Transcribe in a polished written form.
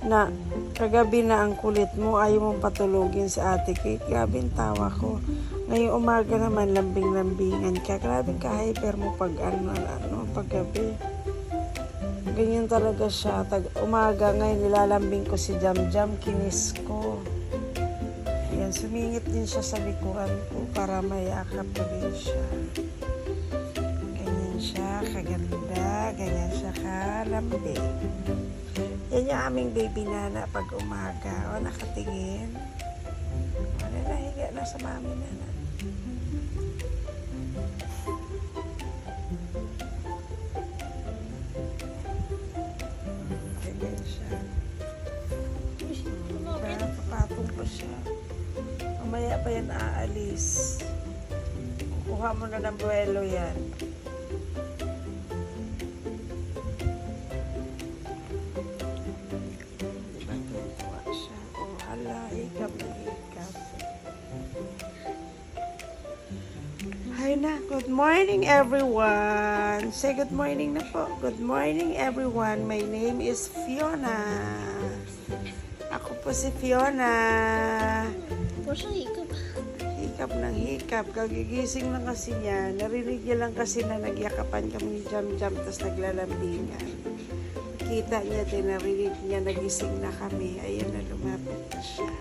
na kagabi na ang kulit mo, ayaw mong patulogin sa ate Kate. Grabe ang tawa ko. Ngayong umaga naman, lambing-lambingan ka. Grabe ka-hyper mo pag paggabi. Ganyan talaga siya. Umaga ngayon, nilalambing ko si Jam-Jam, kinis ko. Ayan, sumingit din siya sa likuran ko para mayakap ko din siya. Ganyan siya, kaganda. Ganyan siya kalambing. Yan yung aming baby nana pag umaga. O, nakatingin. O, nahiga na sa mami nana. Ganyan siya. Papatong pa siya. Mamaya pa yan aalis. Kukuha mo na ng buwelo yan. Hi na. Good morning, everyone. Say good morning na po. Good morning, everyone. My name is Fiona. Ako po si Fiona. Hikap ng hikap. Kagigising lang kasi niya. Narinig niya lang kasi na nagyakapan kami ni Jam-Jam tapos naglalambingan. Kita niya din, narinig niya, nagising na kami. Ayun na, lumapit na siya.